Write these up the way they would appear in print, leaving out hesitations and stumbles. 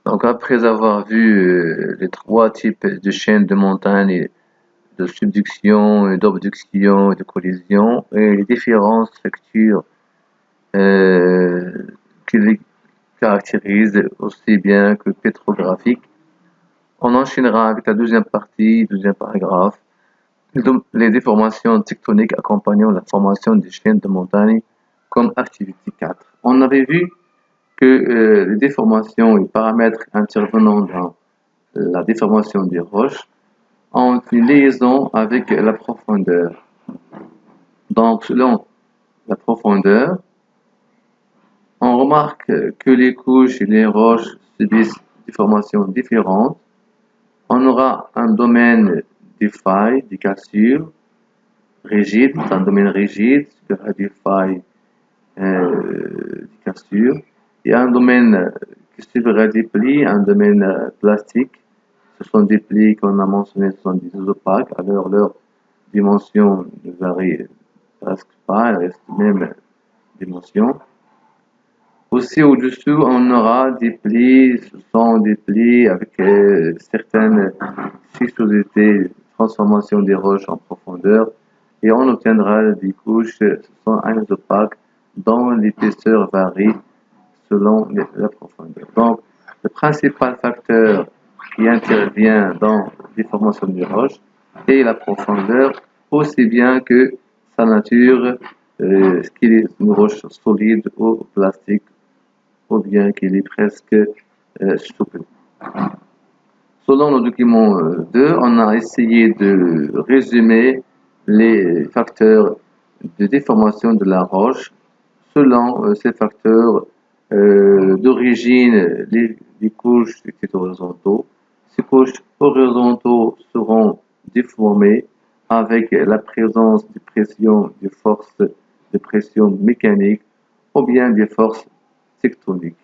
Donc après avoir vu les trois types de chaînes de montagne, de subduction, d'abduction et de collision, et les différentes structures euh, qui les caractérisent aussi bien que pétrographiques, on enchaînera avec la deuxième partie, deuxième paragraphe, les déformations tectoniques accompagnant la formation des chaînes de montagne comme activité 4. On avait vu que les déformations et paramètres intervenant dans la déformation des roches ont une liaison avec la profondeur. Donc, selon la profondeur, on remarque que les couches et les roches subissent des formations différentes. On aura un domaine des failles, des cassures rigides, un domaine rigide, des failles, des cassures, et un domaine qui suivra des plis, un domaine plastique. Ce sont des plis qu'on a mentionnés, ce sont des opaques, alors leur dimension ne varie presque pas, elle reste même dimension. Aussi au-dessous, on aura des plis, ce sont des plis avec certaines schistosités, transformation des roches en profondeur, et on obtiendra des couches, ce sont anisopaques, dont l'épaisseur varie selon la profondeur. Donc, le principal facteur qui intervient dans la déformation des roches est la profondeur, aussi bien que sa nature, qu'il est une roche solide ou plastique, ou bien qu'il est presque souple. Selon le document 2, on a essayé de résumer les facteurs de déformation de la roche selon ces facteurs d'origine, les couches étaient horizontaux. Ces couches horizontaux seront déformées avec la présence de pression, de forces de pression mécanique ou bien des forces tectoniques.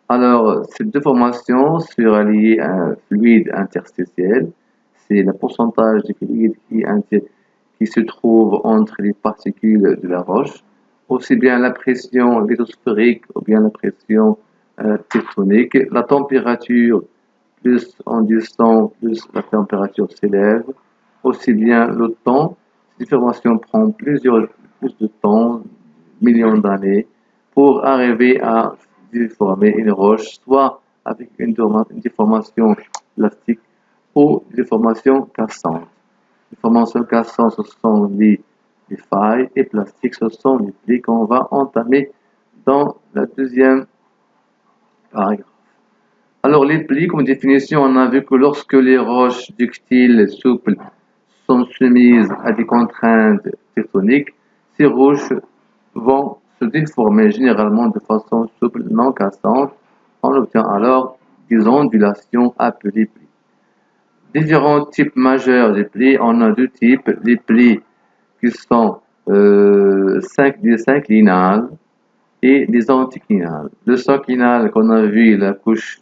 Alors, cette déformation sera liée à un fluide interstitiel. C'est le pourcentage de fluide qui se trouve entre les particules de la roche, aussi bien la pression lithosphérique ou bien la pression tectonique. La température, plus on descend, plus la température s'élève, aussi bien le temps. Cette déformation prend plus de temps, millions d'années, pour arriver à déformer une roche, soit avec une déformation plastique ou une déformation cassante. Déformation cassante, ce sont les failles, et plastiques, ce sont les plis qu'on va entamer dans la deuxième paragraphe. Alors, les plis, comme définition, on a vu que lorsque les roches ductiles souples sont soumises à des contraintes tectoniques, ces roches vont se déformer généralement de façon souple, non cassante. On obtient alors des ondulations appelées plis. Différents types majeurs de plis, on a deux types, les plis qui sont des synclinales et des anticlinales. Le synclinal qu'on a vu, la couche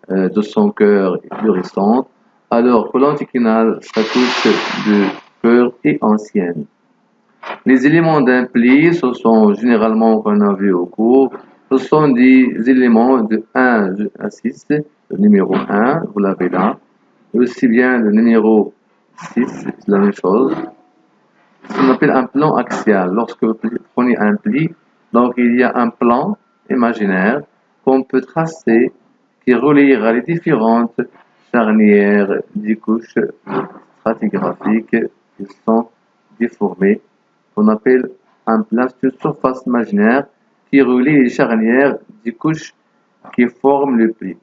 de son cœur est plus récente, alors que l'anticlinal, sa couche de cœur est ancienne. Les éléments d'un pli, ce sont généralement, qu'on a vu au cours, ce sont des éléments de 1 à 6, le numéro 1, vous l'avez là, aussi bien le numéro 6, c'est la même chose. Ce qu'on appelle un plan axial. Lorsque vous prenez un pli, donc il y a un plan imaginaire qu'on peut tracer qui reliera les différentes charnières des couches stratigraphiques qui sont déformées, qu'on appelle un plan, c'est une surface imaginaire qui relie les charnières des couches qui forment le pli.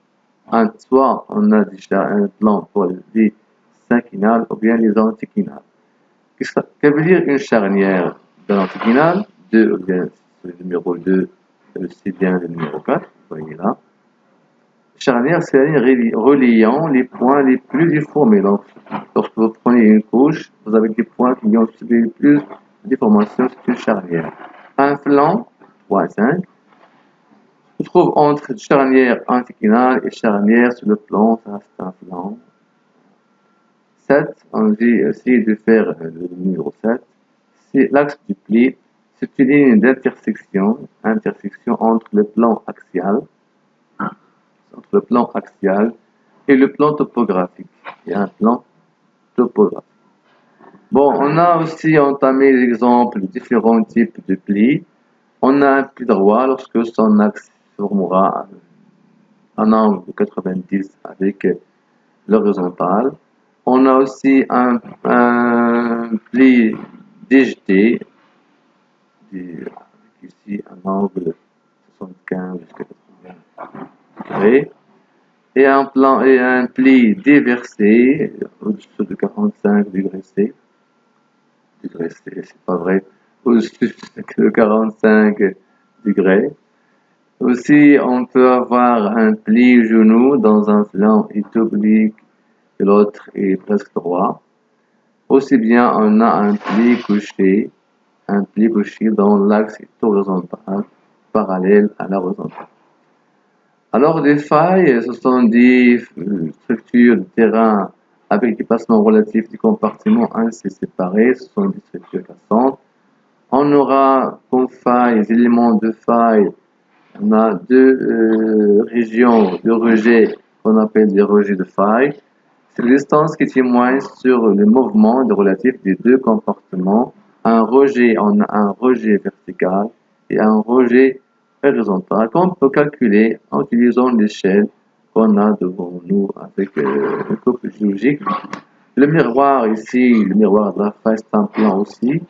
Soit on a déjà un plan pour les synclinales ou bien les anticlinales. Que veut dire une charnière de l'anticlinale? 2, ou bien le numéro 2, c'est bien le numéro 4, vous voyez là. Charnière, c'est la ligne reliant les points les plus déformés. Donc, lorsque vous prenez une couche, vous avez des points qui ont subi le plus de déformation, c'est une charnière. Un flanc, 3 et 5, se trouve entre charnière anticlinale et charnière sur le plan, ça c'est un flanc. 7, on dit essayer de faire le numéro 7, c'est l'axe du pli, c'est une ligne d'intersection entre le plan axial, entre le plan axial et le plan topographique. Il y a un plan topographique. Bon, on a aussi entamé l'exemple de différents types de plis. On a un pli droit lorsque son axe formera un angle de 90 avec l'horizontale. On a aussi un pli déjeté, avec ici un angle de 75 jusqu'à 80 degrés. Et un pli déversé au-dessus de 45 degrés C. C'est pas vrai. Au-dessus de 45 degrés. Aussi, on peut avoir un pli genou dans un flanc est oblique et l'autre est presque droit. Aussi bien, on a un pli couché dans l'axe horizontal, parallèle à la horizontale. Alors, les failles, ce sont des structures de terrain avec des placements relatifs du compartiment ainsi séparés. Ce sont des structures cassantes. On aura comme failles, des éléments de faille. On a deux régions de rejet qu'on appelle des rejets de faille. C'est la distance qui témoigne sur le mouvement relatif des deux compartiments. On a un rejet vertical et un rejet horizontal qu'on peut calculer en utilisant l'échelle qu'on a devant nous avec le couple géologique. Le miroir ici, le miroir de la faille, c'est un plan aussi.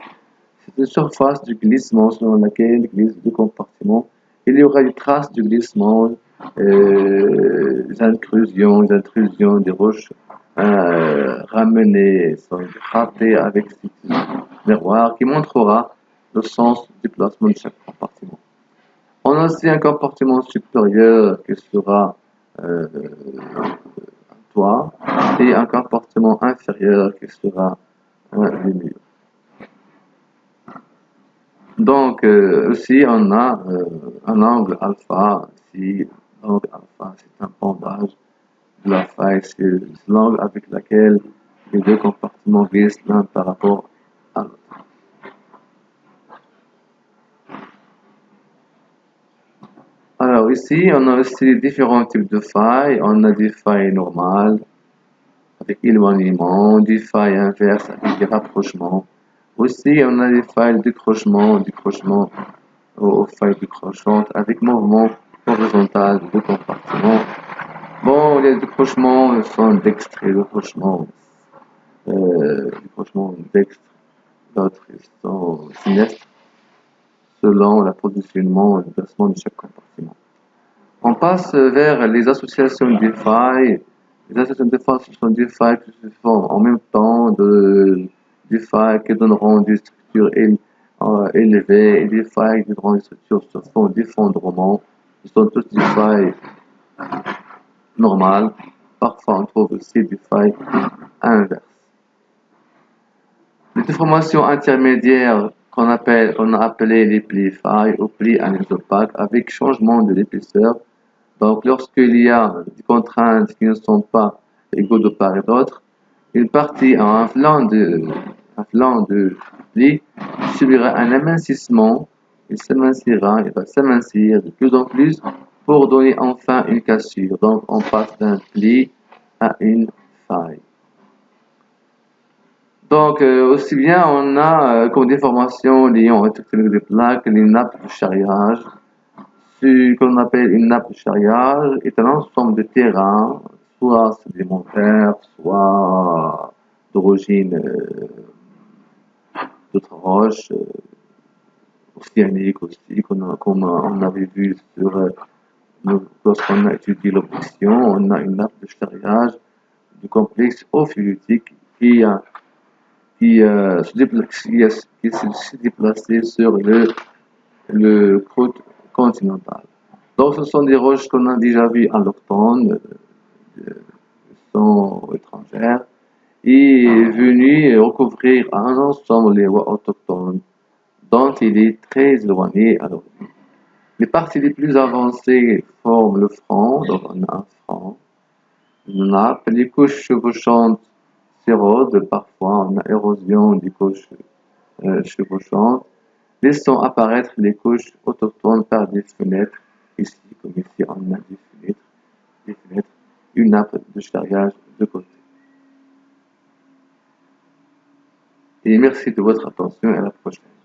C'est une surface du glissement selon laquelle glissent deux compartiments. Il y aura des traces de glissement, des intrusions des roches ramenées, frappées avec ce miroir qui montrera le sens du placement de chaque compartiment. On a aussi un compartiment supérieur qui sera un toit et un compartiment inférieur qui sera le mur. Donc, aussi, on a un angle alpha. Ici, l'angle alpha, c'est un pendage de la faille. C'est l'angle avec lequel les deux compartiments glissent l'un par rapport à l'autre. Alors, ici, on a aussi différents types de failles. On a des failles normales, avec éloignement, des failles inverses, avec des rapprochements. Aussi, on a des failles de décrochement aux failles décrochantes avec mouvement horizontal de deux compartiments. Bon, les décrochements sont dextres et décrochements dextres, d'autres sont sinistres selon le positionnement et le placement de chaque compartiment. On passe vers les associations des failles. Les associations des failles, ce sont des failles qui se forment en même temps, des failles qui donneront des structures élevées et des failles qui donneront des structures sur fond d'effondrement. Ce sont toutes des failles normales. Parfois, on trouve aussi des failles inverses. Les déformations intermédiaires qu'on a appelées les plis failles ou plis anisopaques avec changement de l'épaisseur. Donc, lorsqu'il y a des contraintes qui ne sont pas égaux de part et d'autre, une partie, un flanc de pli subira un amincissement. Il va s'amincir de plus en plus pour donner enfin une cassure. Donc, on passe d'un pli à une faille. Donc, aussi bien on a comme déformation liée aux technologies de plaques, les nappes de charriage. Ce qu'on appelle une nappe de charriage est un ensemble de terrains, soit sédimentaires, soit d'origine d'autres roches, océaniques aussi, comme on avait vu lorsqu'on a étudié l'obduction. On a une nappe de charriage du complexe ophiolitique qui s'est déplacé sur le croûte continentale. Donc, ce sont des roches qu'on a déjà vues alloctones, sont étrangères, et venues recouvrir un ensemble des voies autochtones dont il est très éloigné à l'origine. Les parties les plus avancées forment le front, donc on a un front, une nappe, les couches chevauchantes s'érodent, parfois on a érosion des couches chevauchantes, laissant apparaître les couches autochtones par des fenêtres, ici comme ici on a des fenêtres, des fenêtres, une nappe de charriage de côté. Et merci de votre attention et à la prochaine.